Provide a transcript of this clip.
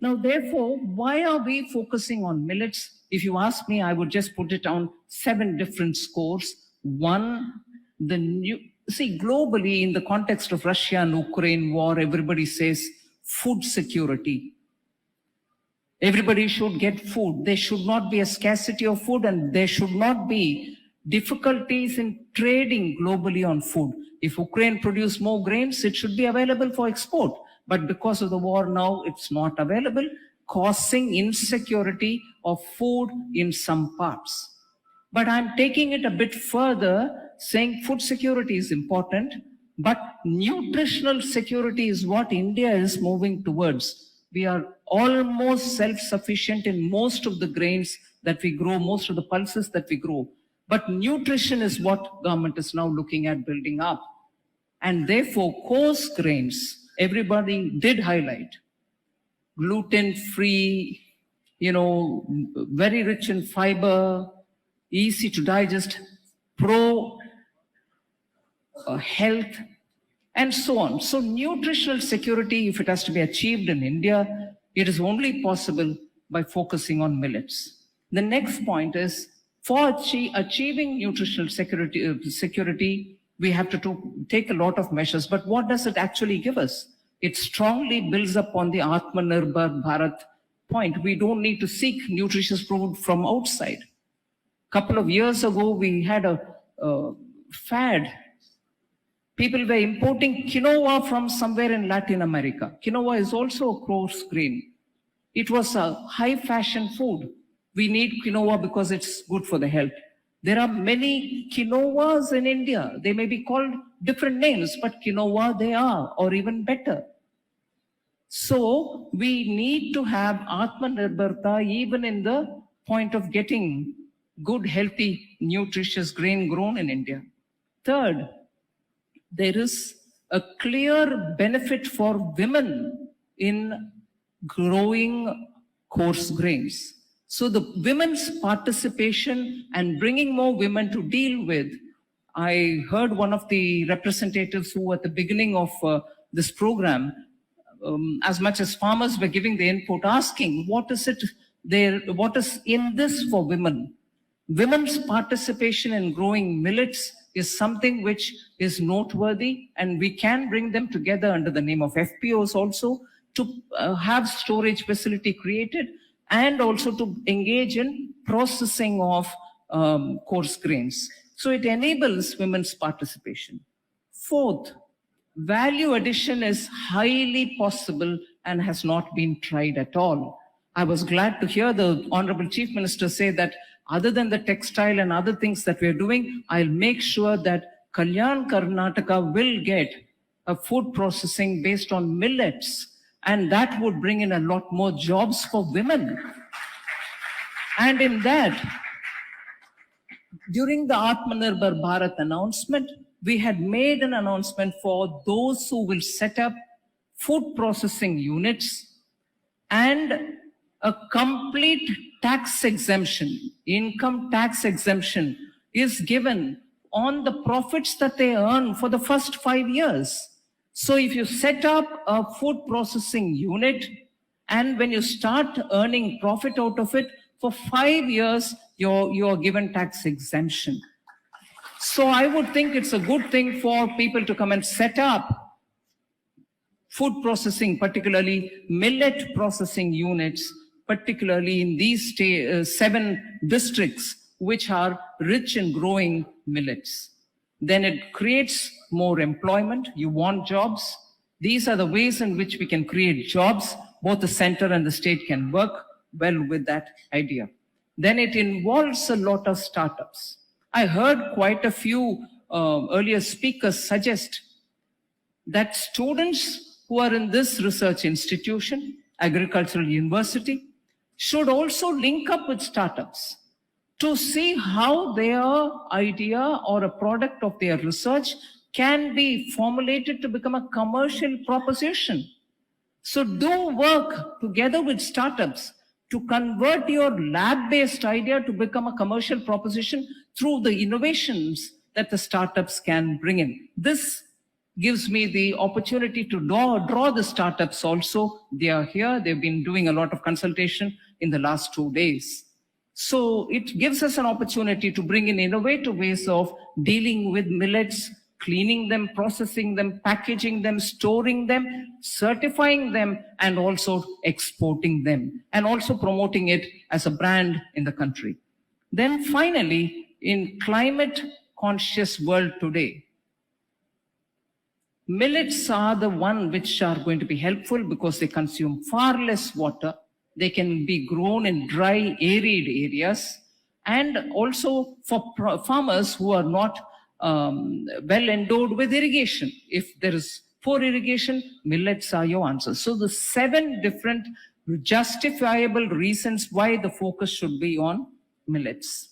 Now, therefore, why are we focusing on millets? If you ask me, I would just put it on 7 different scores. One, globally, in the context of Russia and Ukraine war, everybody says food security. Everybody should get food. There should not be a scarcity of food, and there should not be difficulties in trading globally on food. If Ukraine produce more grains, it should be available for export. But because of the war now, it's not available, causing insecurity of food in some parts. But I'm taking it a bit further, saying food security is important, but nutritional security is what India is moving towards. We are almost self-sufficient in most of the grains that we grow, most of the pulses that we grow. But nutrition is what government is now looking at building up. And therefore, coarse grains, everybody did highlight, gluten-free, very rich in fiber, easy to digest, pro-health, and so on. So nutritional security, if it has to be achieved in India, it is only possible by focusing on millets. The next point is, for achieving nutritional security, we have to take a lot of measures. But what does it actually give us? It strongly builds upon the Atmanirbhar Bharat point. We don't need to seek nutritious food from outside. A couple of years ago, we had a fad. People were importing quinoa from somewhere in Latin America. Quinoa is also a coarse grain. It was a high fashion food. We need quinoa because it's good for the health. There are many quinoas in India. They may be called different names, but quinoa they are, or even better. So we need to have Atmanirbharta even in the point of getting good, healthy, nutritious grain grown in India. Third, there is a clear benefit for women in growing coarse grains. So the women's participation and bringing more women to deal with, I heard one of the representatives who at the beginning of this program, as much as farmers were giving the input, asking what is in this for women? Women's participation in growing millets is something which is noteworthy, and we can bring them together under the name of FPOs also to have storage facility created, and also to engage in processing of coarse grains. So it enables women's participation. Fourth, value addition is highly possible and has not been tried at all. I was glad to hear the Honorable Chief Minister say that other than the textile and other things that we're doing, I'll make sure that Kalyan Karnataka will get a food processing based on millets, and that would bring in a lot more jobs for women. And in that, during the Atmanirbhar Bharat announcement, we had made an announcement for those who will set up food processing units, and a complete tax exemption, income tax exemption is given on the profits that they earn for the first 5 years. So if you set up a food processing unit, and when you start earning profit out of it, for 5 years, you're given tax exemption. So I would think it's a good thing for people to come and set up food processing, particularly millet processing units, particularly in these 7 districts which are rich in growing millets. Then it creates more employment. You want jobs. These are the ways in which we can create jobs. Both the center and the state can work well with that idea. Then it involves a lot of startups. I heard quite a few earlier speakers suggest that students who are in this research institution, agricultural university, should also link up with startups to see how their idea or a product of their research can be formulated to become a commercial proposition. So do work together with startups to convert your lab-based idea to become a commercial proposition through the innovations that the startups can bring in. This gives me the opportunity to draw the startups also. They are here. They've been doing a lot of consultation in the last 2 days. So it gives us an opportunity to bring in innovative ways of dealing with millets, cleaning them, processing them, packaging them, storing them, certifying them, and also exporting them, and also promoting it as a brand in the country. Then finally, in climate conscious world today, millets are the one which are going to be helpful because they consume far less water. They can be grown in dry, arid areas, and also for farmers who are not well endowed with irrigation. If there is poor irrigation, millets are your answer. So the 7 different justifiable reasons why the focus should be on millets.